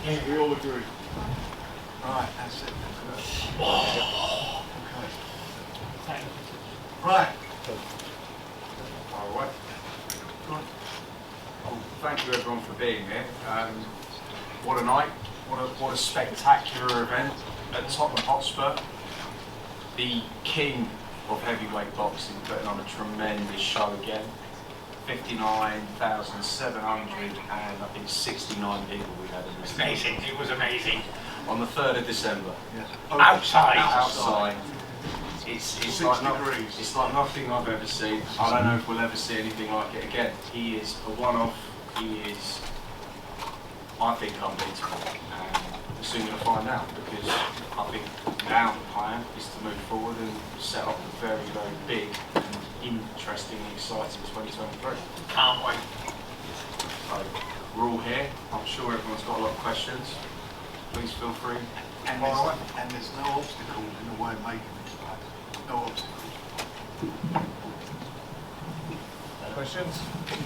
We all agree. Right, that's it. Okay. Right. All right. Well, thank you everyone for being here. What a night! What a spectacular event at Tottenham Hotspur. The king of heavyweight boxing putting on a tremendous show again. 59,700 and I think 69 people we had in this. Amazing, it was amazing. On the 3rd of December. Yeah. Outside. It's like degrees. It's like nothing I've ever seen. I don't know if we'll ever see anything like it again. He is a one-off. He is, I think, unbeatable. And we're soon going to find out, because I think now the plan is to move forward and set up a very, very big and interesting and exciting 2023. Can't wait. So we're all here. I'm sure everyone's got a lot of questions. Please feel free. And there's no obstacles in the way of making this fight. No obstacles. Questions?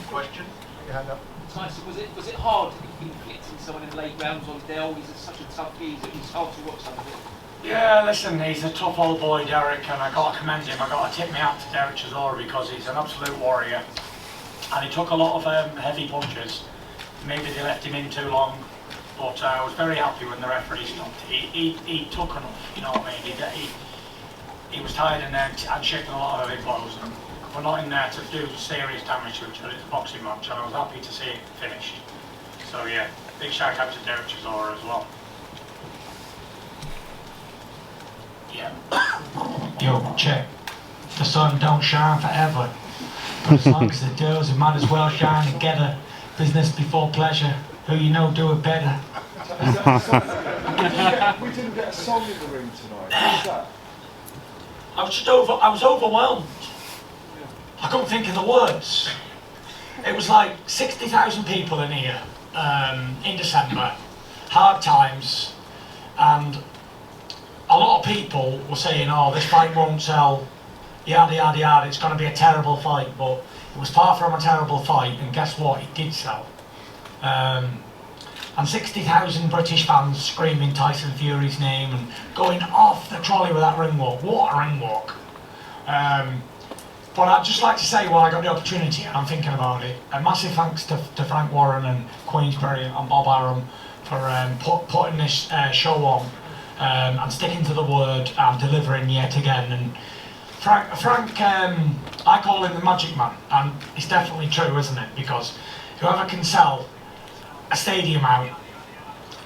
Question? Put your hand up. Tyson, was it hard inflicting someone in late rounds on Dell? He's such a tough geezer. He's hard to watch some of it. Yeah, listen, he's a tough old boy, Derek, and I got to commend him. I got to tip my hat to Derek Chisora, because he's an absolute warrior, and he took a lot of heavy punches. Maybe they left him in too long, but I was very happy when the referee stopped. He took enough, you know what I mean? He was tired and shaking a lot of heavy blows, and we're not in there to do serious damage to each other. It's a boxing match, and I was happy to see it finished. So yeah, big shout out to Derek Chisora as well. Yeah. Yo, check. The sun don't shine forever, but as long as it does, it might as well shine together. Business before pleasure. Who you know do it better. We didn't get a song in the ring tonight. Who's that? I was overwhelmed. I couldn't think of the words. It was like 60,000 people in here in December. Hard times, and a lot of people were saying, "Oh, this fight won't sell. Yada yada yada. It's going to be a terrible fight." But it was far from a terrible fight, and guess what? It did sell. And 60,000 British fans screaming Tyson Fury's name and going off the trolley with that ring walk. What a ring walk. But I'd just like to say, while I got the opportunity and I'm thinking about it, a massive thanks to Frank Warren and Queensberry and Bob Arum for putting this show on and sticking to the word and delivering yet again. And Frank, I call him the magic man, and it's definitely true, isn't it? Because whoever can sell a stadium out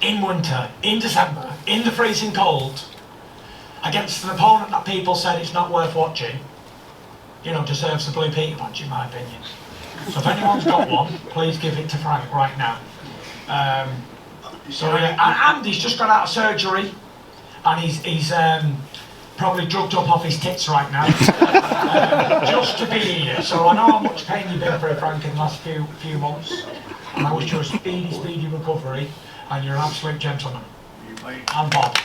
in winter, in December, in the freezing cold, against an opponent that people said it's not worth watching, you know, deserves the Blue Peter badge, in my opinion. So if anyone's got one, please give it to Frank right now. And he's just got out of surgery, and he's probably drugged up off his tits right now, just to be here. So I know how much pain you've been through, Frank, in the last few months, and I wish you a speedy recovery, and you're an absolute gentleman. And Bob.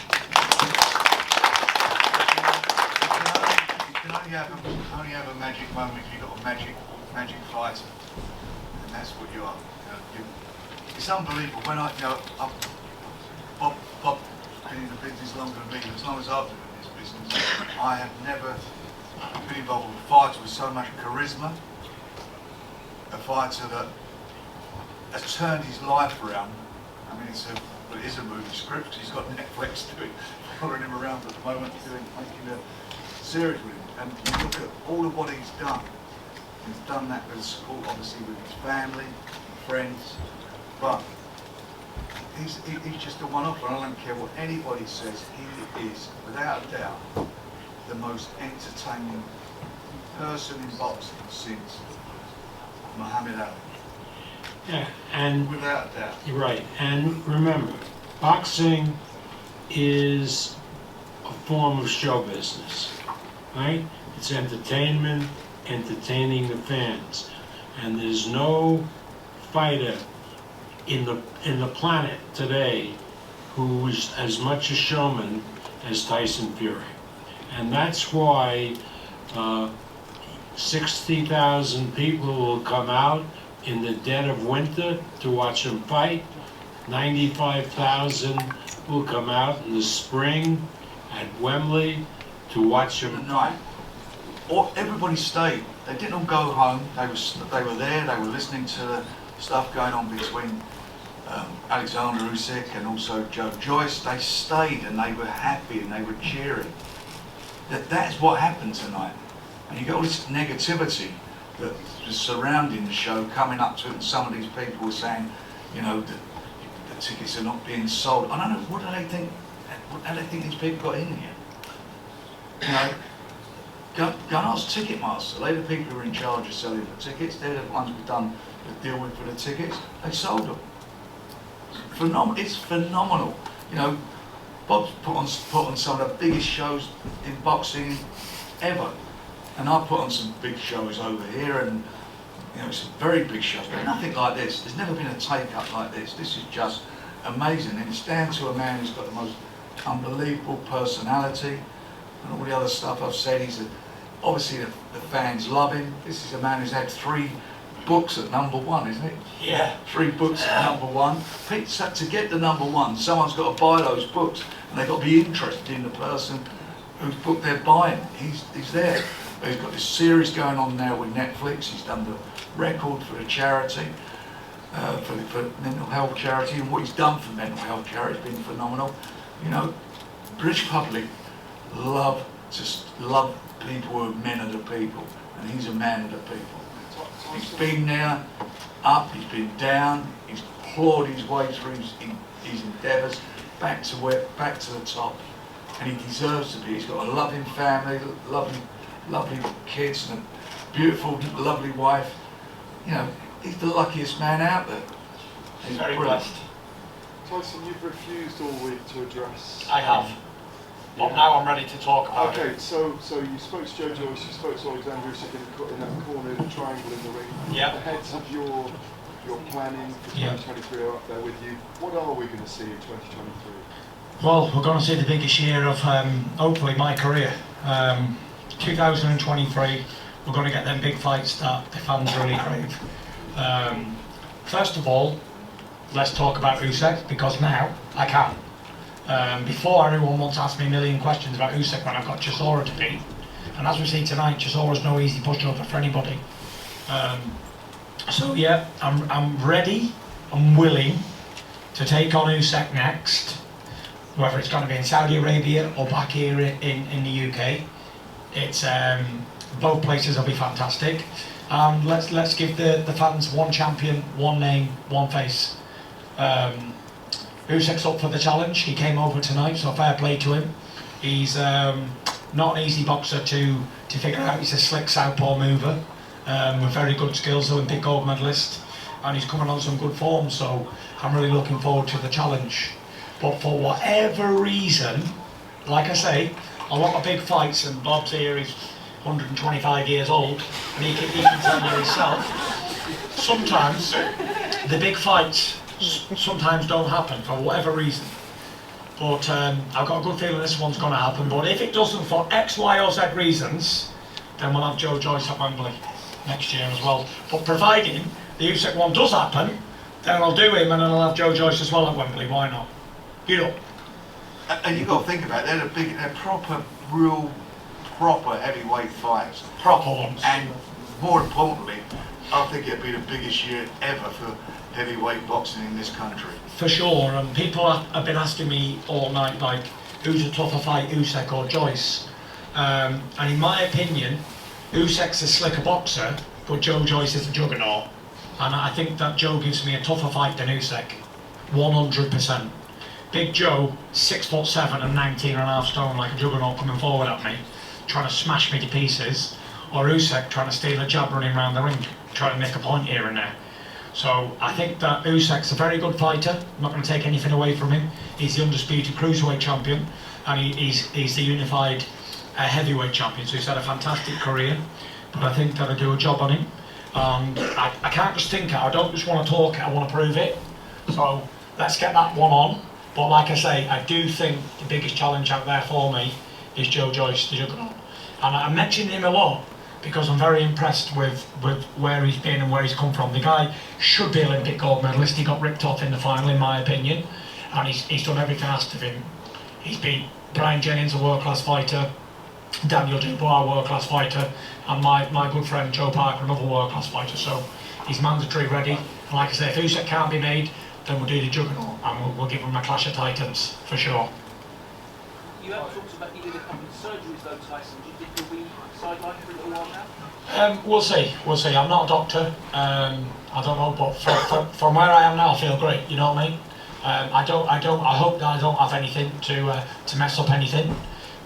You can only have a magic moment if you've got a magic fighter, and that's what you are. It's unbelievable. When Bob's been in the business longer than me, as long as I've been in this business, I have never been involved with a fighter with so much charisma, a fighter that has turned his life around. I mean, it is a movie script. He's got Netflix following him around at the moment, making a series with him. And you look at all of what he's done. He's done that with support, obviously, with his family, friends, but he's just a one-off, and I don't care what anybody says. He is, without a doubt, the most entertaining person in boxing since Muhammad Ali. Yeah, and without a doubt. You're right. And remember, boxing is a form of show business, right? It's entertainment, entertaining the fans, and there's no fighter in the planet today who is as much a showman as Tyson Fury, and that's why 60,000 people will come out in the dead of winter to watch him fight. 95,000 will come out in the spring at Wembley to watch him. Night. Everybody stayed. They didn't all go home. They were there. They were listening to the stuff going on between Alexander Usyk and also Joyce. They stayed and they were happy and they were cheering. That's what happened tonight. And you got all this negativity that was surrounding the show, coming up to it, and some of these people were saying, you know, the tickets are not being sold. I don't know, what do they think? How do they think these people got in here? You know, go and ask Ticketmaster. They're the people who are in charge of selling the tickets. They're the ones we've done the deal with for the tickets. They sold them. It's phenomenal. You know, Bob's put on some of the biggest shows in boxing ever, and I've put on some big shows over here, and you know, some very big shows, but nothing like this. There's never been a take-up like this. This is just amazing, and it's down to a man who's got the most unbelievable personality, and all the other stuff I've said. Obviously the fans love him. This is a man who's had 3 books at #1, isn't it? Yeah. 3 books at #1. So to get the #1, someone's got to buy those books, and they've got to be interested in the person whose book they're buying. He's there. He's got this series going on now with Netflix. He's done the record for the charity, for mental health charity, and what he's done for mental health charity has been phenomenal. You know, British public love people who are men of the people, and he's a man of the people. He's been there, up, he's been down, he's clawed his way through his endeavours back to the top, and he deserves to be. He's got a loving family, lovely kids, and a beautiful, lovely wife. You know, he's the luckiest man out there. He's very blessed. Tyson, you've refused all week to address. I have. But now I'm ready to talk about it. Okay, so you spoke to Joe Joyce, you spoke to Alexander Usyk in that corner, the triangle in the ring. Yeah. The heads of your planning for 2023 are up there with you. What are we going to see in 2023? Well, we're going to see the biggest year of, hopefully, my career. 2023, we're going to get them big fights that the fans really crave. First of all, let's talk about Usyk, because now I can. Before, everyone wants to ask me a million questions about Usyk when I've got Chisora to beat. And as we see tonight, Chisora's no easy pushover for anybody. So yeah, I'm ready, I'm willing to take on Usyk next, whether it's going to be in Saudi Arabia or back here in the UK. It's both places will be fantastic. Let's give the fans one champion, one name, one face. Usyk's up for the challenge. He came over tonight, so fair play to him. He's not an easy boxer to figure out. He's a slick southpaw mover with very good skills, Olympic gold medalist, and he's coming on some good form, so I'm really looking forward to the challenge. But for whatever reason, like I say, a lot of big fights, and Bob's here, he's 125 years old, and he can tell you himself, sometimes the big fights sometimes don't happen for whatever reason. But I've got a good feeling this one's going to happen. But if it doesn't for X, Y or Z reasons, then we'll have Joe Joyce at Wembley next year as well. But providing the Usyk one does happen, then I'll do him and then I'll have Joe Joyce as well at Wembley. Why not? You know. And you've got to think about it, they're proper heavyweight fights. Proper ones. And more importantly, I think it'd be the biggest year ever for heavyweight boxing in this country. For sure, and people have been asking me all night, like, who's a tougher fight, Usyk or Joyce? And in my opinion, Usyk's a slicker boxer, but Joe Joyce is a juggernaut. And I think that Joe gives me a tougher fight than Usyk, 100%. Big Joe, 6'7" and 19.5 stone, like a juggernaut coming forward at me, trying to smash me to pieces, or Usyk trying to steal a jab running around the ring, trying to make a point here and there. So I think that Usyk's a very good fighter. I'm not going to take anything away from him. He's the undisputed cruiserweight champion, and he's the unified heavyweight champion. So he's had a fantastic career. But I think that I do a job on him. I can't just think it. I don't just want to talk it. I want to prove it. So let's get that one on. But like I say, I do think the biggest challenge out there for me is Joe Joyce, the juggernaut. And I mentioned him a lot because I'm very impressed with where he's been and where he's come from. The guy should be Olympic gold medalist. He got ripped off in the final, in my opinion, and he's done everything asked of him. He's beat Brian Jennings, a world-class fighter, Daniel Dubois, a world-class fighter, and my good friend Joe Parker, another world-class fighter. So he's mandatory ready. And like I say, if Usyk can't be made, then we'll do the juggernaut, and we'll give him a clash of titans for sure. You have talked about needing a couple of surgeries though, Tyson. Do you think you'll be sidelined for a little while now? We'll see. I'm not a doctor. I don't know, but from where I am now, I feel great. You know what I mean? I hope that I don't have anything to mess up anything.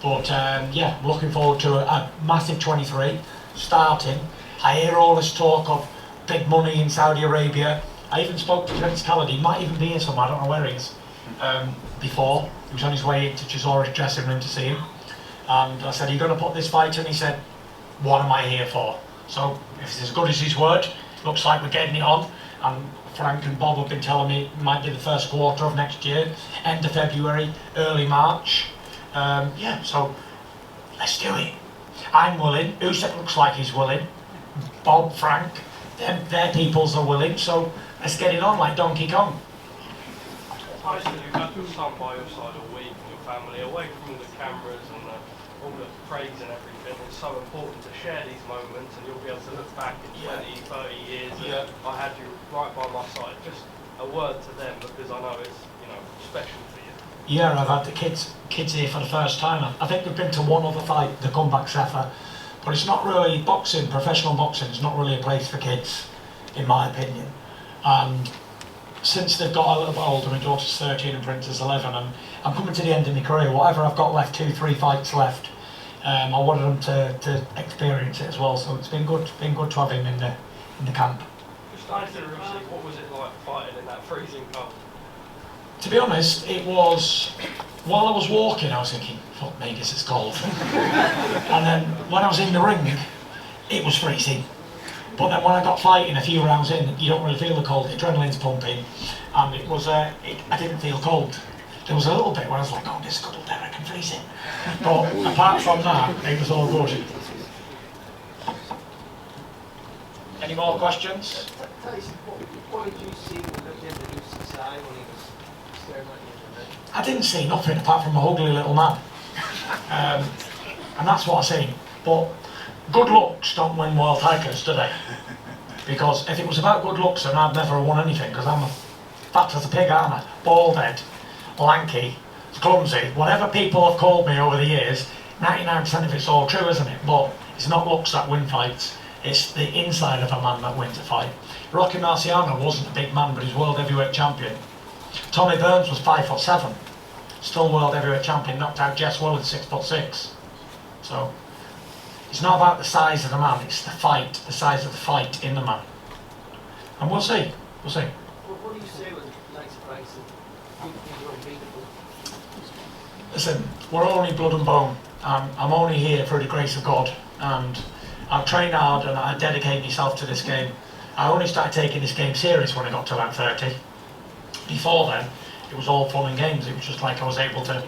But yeah, I'm looking forward to a massive 23 starting. I hear all this talk of big money in Saudi Arabia. I even spoke to Prince Khalid. He might even be here somewhere. I don't know where he is. Before he was on his way into Chisora's dressing room to see him, and I said, "Are you going to put this fight in?" He said, "What am I here for?" So if it's as good as his word, looks like we're getting it on. And Frank and Bob have been telling me it might be the first quarter of next year, end of February, early March. Yeah, so let's do it. I'm willing. Usyk looks like he's willing. Bob, Frank, their peoples are willing. So let's get it on like Donkey Kong. Tyson, you've had your son by your side all week, and your family, away from all the cameras and all the praise and everything. It's so important to share these moments, and you'll be able to look back in 20, 30 years, and I had you right by my side. Just a word to them, because I know it's, special for you. Yeah, I've had the kids here for the first time. I think we've been to one other fight, the comeback Sefer, but it's not really boxing. Professional boxing is not really a place for kids, in my opinion. And since they've got a little bit older, my daughter's 13 and Prince is 11, and I'm coming to the end of my career. Whatever I've got left, 2-3 fights left, I wanted them to experience it as well. So it's been good to have him in the camp. Just after Usyk, what was it like fighting in that freezing cold? To be honest, it was, while I was walking, I was thinking, fuck me, this is cold. And then when I was in the ring, it was freezing. But then when I got fighting a few rounds in, you don't really feel the cold, the adrenaline's pumping, and it was, I didn't feel cold. There was a little bit where I was like, oh, this is good up there, I can freeze it. But apart from that, it was all good. Any more questions? Tyson, what did you see when you did the Usyk's eye when he was staring at you? I didn't see nothing apart from a ugly little man. And that's what I seen. But good looks don't win world titles, do they? Because if it was about good looks, then I'd never have won anything, because I'm fat as a pig, aren't I? Bald head, lanky, clumsy, whatever people have called me over the years, 99% of it's all true, isn't it? But it's not looks that win fights, it's the inside of a man that wins a fight. Rocky Marciano wasn't a big man, but he's world heavyweight champion. Tommy Burns was 5'7", still world heavyweight champion, knocked out Jess Will at 6'6". So it's not about the size of the man, it's the fight, the size of the fight in the man. And we'll see. What do you say when likes of Tyson? You're unbeatable. Listen, we're only blood and bone. I'm only here through the grace of God, and I train hard and I dedicate myself to this game. I only started taking this game serious when I got to about 30. Before then, it was all fun and games. It was just like I was able to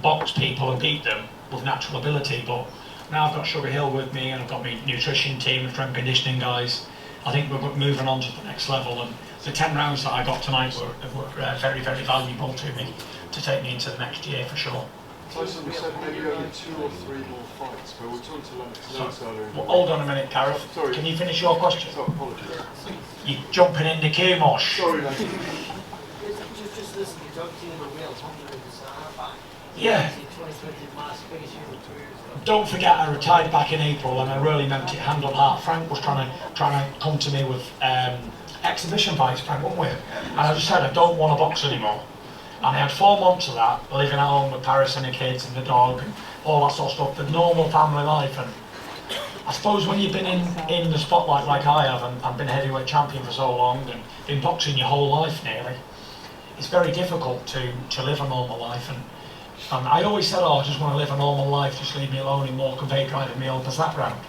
box people and beat them with natural ability. But now I've got Sugar Hill with me, and I've got my nutrition team and strength conditioning guys. I think we're moving on to the next level, and the 10 rounds that I got tonight were very, very valuable to me to take me into the next year for sure. Tyson, we said maybe only 2 or 3 more fights, but we're talking to Lennox earlier. Well, hold on a minute, Gareth. Sorry. Can you finish your question? Sorry, apologies. You're jumping in the queue, Mosh. Sorry, Lennox. Just listen, you don't see the real confidence in our back. Yeah. Don't forget, I retired back in April, and I really meant it hand on heart. Frank was trying to come to me with exhibition fights, Frank, wasn't we? And I just said I don't want to box anymore. And I had 4 months of that, living at home with Paris and the kids and the dog and all that sort of stuff, the normal family life. And I suppose when you've been in the spotlight like I have, and been heavyweight champion for so long, and been boxing your whole life nearly, it's very difficult to live a normal life. And I always said, oh, I just want to live a normal life, just leave me alone in more convey driving me all the that round.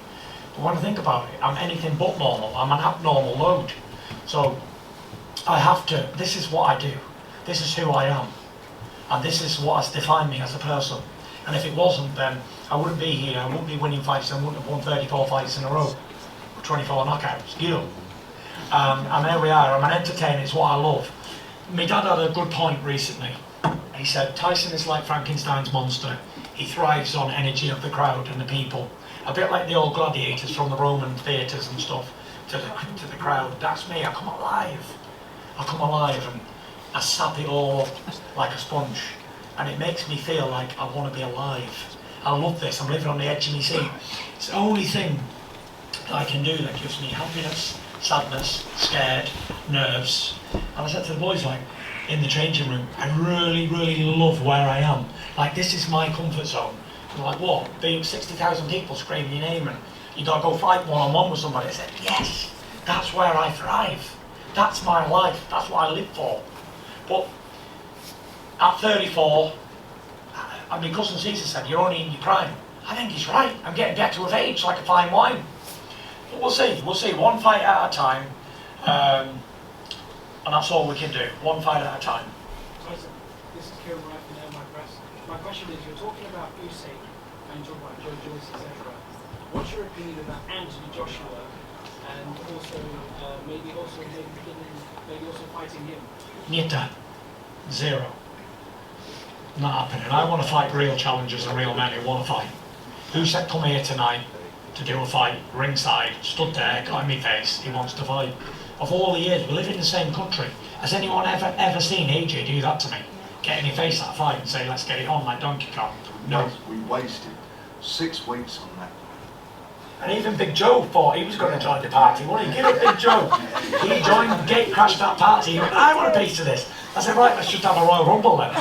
But when I think about it, I'm anything but normal. I'm an abnormal load. So I have to, this is what I do. This is who I am. And this is what has defined me as a person. And if it wasn't, then I wouldn't be here. I wouldn't be winning fights. I wouldn't have won 34 fights in a row, 24 knockouts. You know. And there we are. I'm an entertainer. It's what I love. My dad had a good point recently. He said Tyson is like Frankenstein's monster. He thrives on energy of the crowd and the people. A bit like the old gladiators from the Roman theatres and stuff to the crowd. That's me. I come alive. I come alive and I sap it all up like a sponge. And it makes me feel like I want to be alive. I love this. I'm living on the edge of my seat. It's the only thing that I can do that gives me happiness, sadness, scared, nerves. And I said to the boys, like, in the changing room, I really, really love where I am. Like, this is my comfort zone. I'm like, what? Being 60,000 people screaming your name and you got to go fight one-on-one with somebody. I said, yes, that's where I thrive. That's my life. That's what I live for. But at 34, I mean, cousin Caesar said, you're only in your prime. I think he's right. I'm getting better with age, like a fine wine. But we'll see. We'll see. One fight at a time. And that's all we can do. One fight at a time. Tyson, this is Kieran Wright from my press. My question is, you're talking about Usyk and you're talking about Joyce, etc. What's your opinion about Anthony Joshua and also maybe fighting him? Nita. Zero. Not happening. I want to fight real challengers and real men who want to fight. Usyk come here tonight to do a fight, ringside, stood there, got in my face, he wants to fight. Of all the years, we live in the same country. Has anyone ever seen AJ do that to me? Get in your face at a fight and say, let's get it on like Donkey Kong? No. We wasted 6 weeks on that. And even Big Joe thought he was going to join the party, wouldn't he? Give it Big Joe. He joined, gate crashed that party, he went, I want a piece of this. I said, right, let's just have a Royal Rumble then.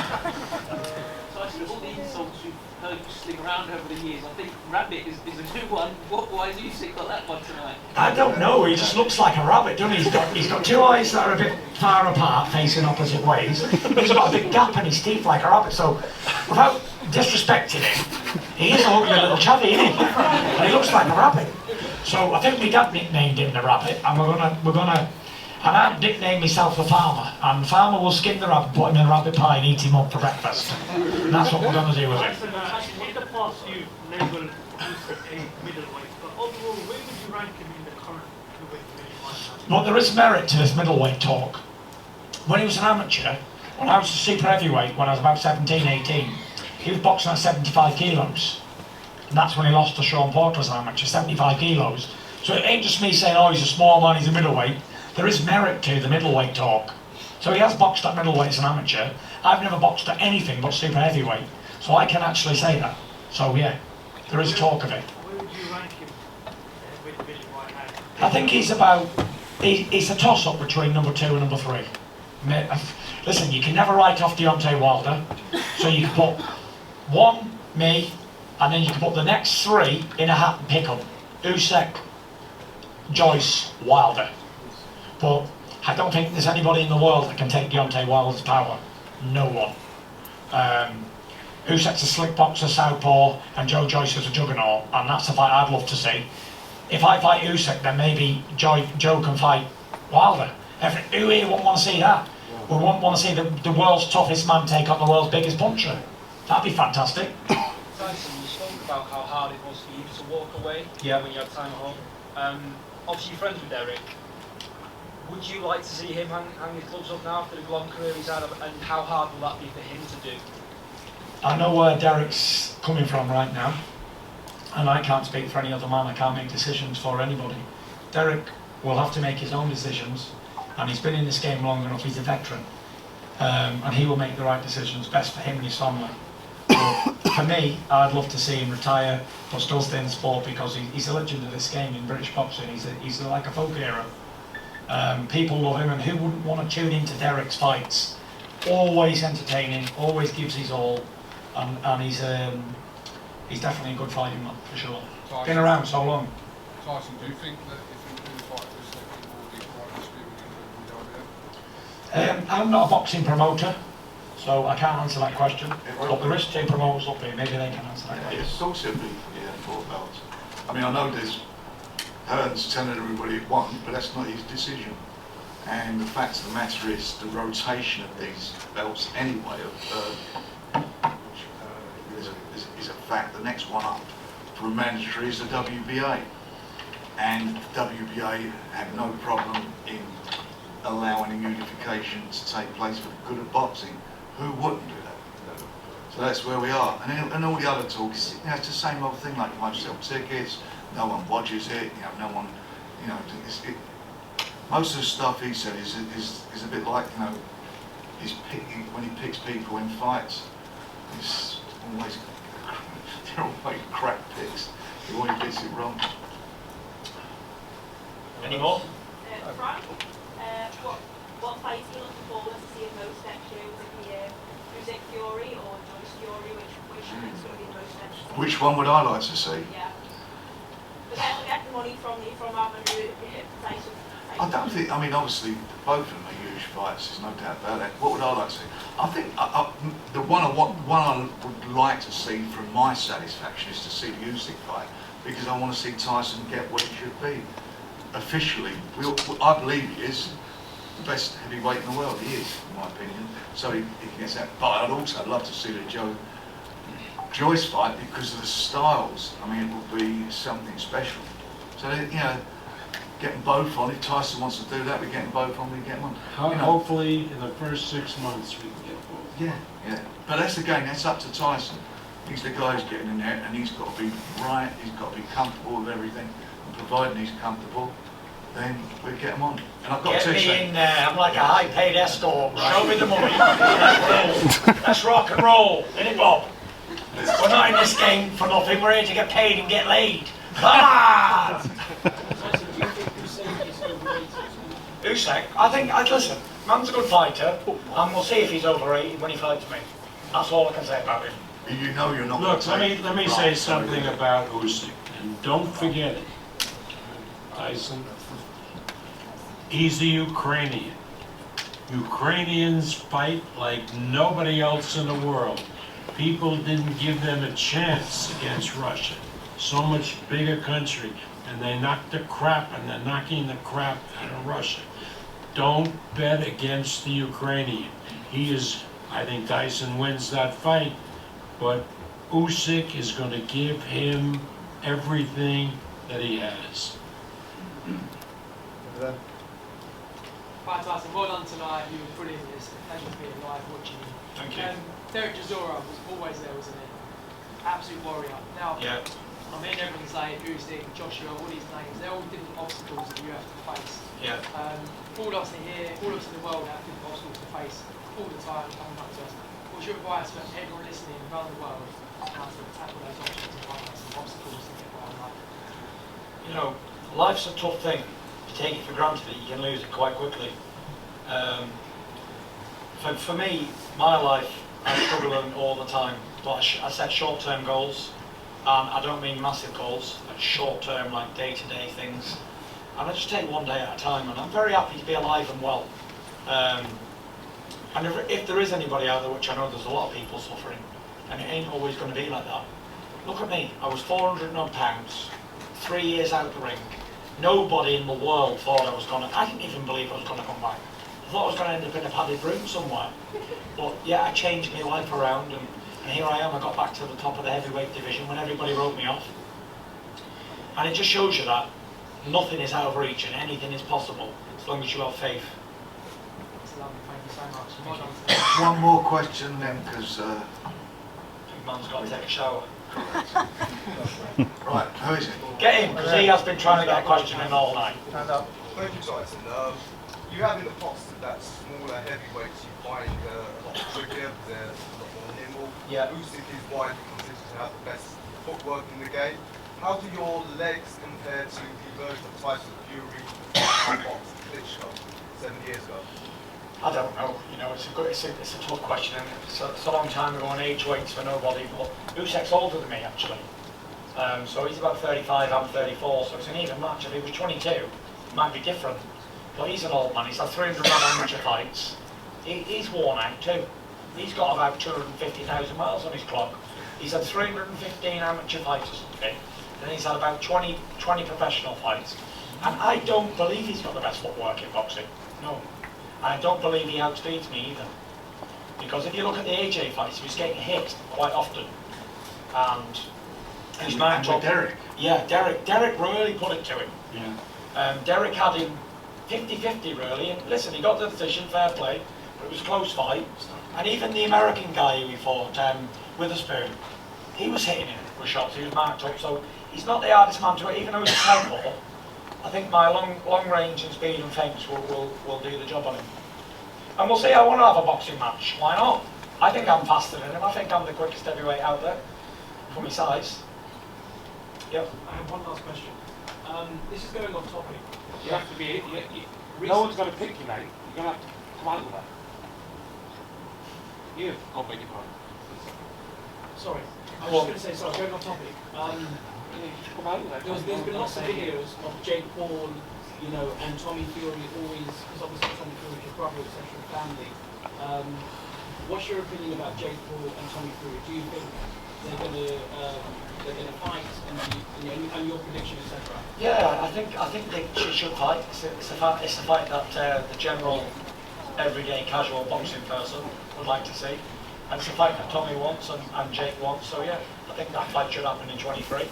Tyson, of all the insults you've heard you sling around over the years, I think rabbit is a new one. Why has Usyk got that one tonight? I don't know, he just looks like a rabbit, doesn't he? He's got two eyes that are a bit far apart, facing opposite ways. He's got a big gap in his teeth like a rabbit, so without disrespecting him, he is a ugly little chavvy, isn't he? And he looks like a rabbit. So I think my dad nicknamed him the rabbit, and we're gonna and I've nicknamed myself the farmer, and the farmer will skin the rabbit, put him in a rabbit pie and eat him up for breakfast. And that's what we're gonna do with him. In the past you've labelled Usyk a middleweight, but overall, where would you rank him in the current middleweight division? But there is merit to this middleweight talk. When he was an amateur, when I was a super heavyweight, when I was about 17, 18, he was boxing at 75 kilos. And that's when he lost to Sean Porter as an amateur, 75 kilos. So it ain't just me saying, oh, he's a small man, he's a middleweight. There is merit to the middleweight talk. So he has boxed at middleweight as an amateur. I've never boxed at anything but super heavyweight. So I can actually say that. So yeah, there is talk of it. Where would you rank him with division right now? I think he's about, he's a toss-up between number 2 and number 3. Listen, you can never write off Deontay Wilder, so you can put 1, me, and then you can put the next 3 in a hat and pick them. Usyk, Joyce, Wilder. But I don't think there's anybody in the world that can take Deontay Wilder's power. No one. Usyk's a slick boxer, southpaw, and Joyce is a juggernaut, and that's a fight I'd love to see. If I fight Usyk, then maybe Joe can fight Wilder. Who here wouldn't want to see that? We wouldn't want to see the world's toughest man take on the world's biggest puncher. That'd be fantastic. Tyson, you spoke about how hard it was for you to walk away when you had time at home. Obviously, you're friends with Derek. Would you like to see him hang his gloves up now after the long career he's had, and how hard will that be for him to do? I know where Derek's coming from right now, and I can't speak for any other man. I can't make decisions for anybody. Derek will have to make his own decisions, and he's been in this game long enough. He's a veteran, and he will make the right decisions, best for him and his family. But for me, I'd love to see him retire, but still stay in the sport, because he's a legend of this game in British boxing. He's like a folk hero. People love him, and who wouldn't want to tune into Derek's fights? Always entertaining, always gives his all, and he's definitely a good fighting man, for sure. Tyson, Been around so long. Tyson, do you think that if you do fight this, that it will be quite a dispute with you? I'm not a boxing promoter, so I can't answer that question. But there is 2 promoters up here, maybe they can answer that question. It's also been 4 belts. I mean, I know there's Hearn's telling everybody it won, but that's not his decision. And the fact of the matter is, the rotation of these belts anyway, fact the next one up for a mandatory is the WBA. And the WBA had no problem in allowing a unification to take place for the good of boxing. Who wouldn't do that? So that's where we are. And all the other talk is, it's the same old thing, like you won't sell tickets, no one watches it, no one, most of the stuff he said is a bit like, he's picking, when he picks people in fights, they're always crap picks. He always gets it wrong. Any more? Frank, what fights are you looking forward to seeing most next year? Would it be Usyk Fury or Joyce Fury? Which is going to be the most next year? Which one would I like to see? Yeah. But then we get the money from having Tyson. I don't think, obviously both of them are huge fights, there's no doubt about that. What would I like to see? I think the one I would like to see from my satisfaction is to see the Usyk fight, because I want to see Tyson get what he should be. Officially, I believe he is the best heavyweight in the world, he is, in my opinion, so he gets that. But I'd also love to see the Joyce fight because of the styles. It will be something special. So, getting both on, if Tyson wants to do that, we're getting both on, we get one. Hopefully, in the first 6 months, we can get both. Yeah. But that's up to Tyson. He's the guy who's getting in there, and he's got to be right, he's got to be comfortable with everything. And providing he's comfortable, then we'll get him on. And I've got Get to me say, in there, I'm like a high-paid escort. Show me the money. Let's rock and roll, innit, Bob? We're not in this game for nothing, we're here to get paid and get laid. Come on! Usyk, listen, man's a good fighter, and we'll see if he's overrated when he fights me. That's all I can say about him. you're not Look, going to let me say something about Usyk, and don't forget it. Tyson, he's a Ukrainian. Ukrainians fight like nobody else in the world. People didn't give them a chance against Russia. So much bigger country, and they knocked the crap, and they're knocking the crap out of Russia. Don't bet against the Ukrainian. I think Tyson wins that fight, but Usyk is going to give him everything that he has. Hi Tyson, well done tonight. You were brilliant in this. Thank you for being live watching you. Thank you. Derek Chisora was always there, wasn't he? Absolute warrior. Now, Yeah. I mean, everyone saying Usyk, Joshua, all these names, they're all different obstacles that you have to face. Yeah. All of us in here, all of us in the world have different obstacles to face all the time coming up to us. What's your advice for everyone listening around the world how to tackle those options and find some obstacles to get by in life? Life's a tough thing. You take it for granted that you can lose it quite quickly. For me, my life, I'm struggling all the time. But I set short-term goals, and I don't mean massive goals, but short-term, like day-to-day things. And I just take one day at a time, and I'm very happy to be alive and well. And if there is anybody out there, which I know there's a lot of people suffering, and it ain't always going to be like that. Look at me, I was 400 odd pounds, 3 years out the ring. Nobody in the world thought I didn't even believe I was going to come back. I thought I was going to end up in a padded room somewhere. But yeah, I changed my life around, and here I am. I got back to the top of the heavyweight division when everybody wrote me off. And it just shows you that nothing is out of reach and anything is possible as long as you have faith. That's lovely, thank you so much. Well done today. one more question then, because Big man's got to take a shower. right, who is it? Get him, because he has been trying to get a question in all night. Thank you, Tyson. You have in the past that smaller heavyweights you find a lot trickier, they're a lot more nimble. Yeah. Usyk is widely considered to have the best footwork in the game. How do your legs compare to the version of Tyson Fury boxed Klitschko 7 years ago? I don't know. It's a tough question, and it's a long time ago, and age waits for nobody. But Usyk's older than me actually, so he's about 35. I'm 34, so it's an even match. If he was 22, it might be different. But he's an old man. He's had 300 amateur fights. He's worn out too. He's got about 250,000 miles on his clock. He's had 315 amateur fights or something, and he's had about 20 professional fights. And I don't believe he's got the best footwork in boxing. No. I don't believe he outspeeds me either. Because if you look at the AJ fights, he was getting hit quite often. and his man with Derek. Yeah, Derek really put it to him. Yeah. Derek had him 50-50 really, and listen, he got the decision, fair play, but it was a close fight. And even the American guy who he fought, Witherspoon, he was hitting him with shots, he was marked up, so he's not the hardest man to hit, even though he's a southpaw. I think my long range and speed and feints will do the job on him. And we'll see, I want to have a boxing match, why not? I think I'm faster than him, I think I'm the quickest heavyweight out there, for my size. Yep. I have one last question. This is going off topic. You have to be. No one's going to pick you, mate. You're going to have to come out with that. You. I'll beg your pardon. Sorry. I was just going to say, sorry, going off topic. Come out with that. There's been lots of videos of Jake Paul, you know, and Tommy Fury always, because obviously Tommy Fury is your brother, etc., family. What's your opinion about Jake Paul and Tommy Fury? Do you think they're going to fight, and your prediction, etc.? Yeah, I think they should fight. It's a fight that the general, everyday, casual boxing person would like to see. And it's a fight that Tommy wants and Jake wants. So yeah, I think that fight should happen in 23.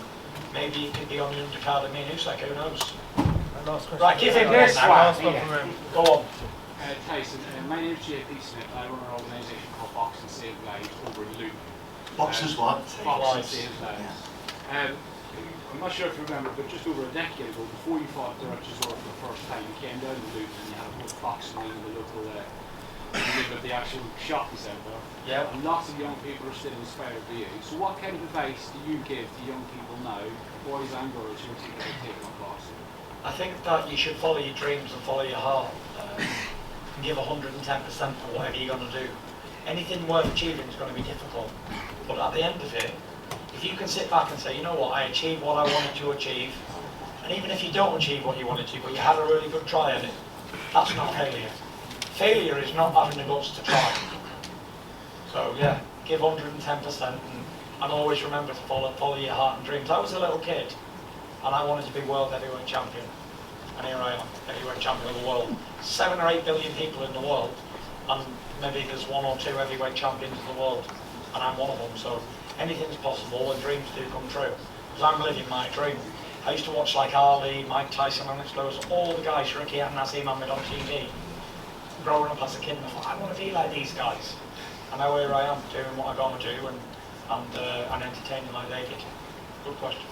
Maybe it could be on the undercard of me and Usyk, who knows? Right, give him this one. Go on. Tyson, my name is JP Smith. I run an organisation called Box and Save Lives over in Luton. Boxers what? Box and Save Lives. I'm not sure if you remember, but just over a decade ago, before you fought there at Chisora for the first time, you came down to Luton and you had a whole boxing ring in the local with the actual shopping centre. Yeah. And lots of young people are still inspired by you. So what kind of advice do you give to young people now, boys and girls, who are thinking about taking up boxing? I think that you should follow your dreams and follow your heart. And give 110% for whatever you're going to do. Anything worth achieving is going to be difficult. But at the end of it, if you can sit back and say, you know what, I achieved what I wanted to achieve, and even if you don't achieve what you wanted to, but you had a really good try at it, that's not failure. Failure is not having the guts to try. So yeah, give 110% and always remember to follow your heart and dreams. I was a little kid and I wanted to be world heavyweight champion. And here I am, heavyweight champion of the world. 7 or 8 billion people in the world, and maybe there's 1 or 2 heavyweight champions of the world, and I'm one of them. So anything's possible, and dreams do come true. Because I'm living my dream. I used to watch like Ali, Mike Tyson, and all the guys, Ricky and Nazim Ahmed on TV. Growing up as a kid, and I thought, I want to be like these guys. And now here I am, doing what I got to do, and entertaining like they did. Good question.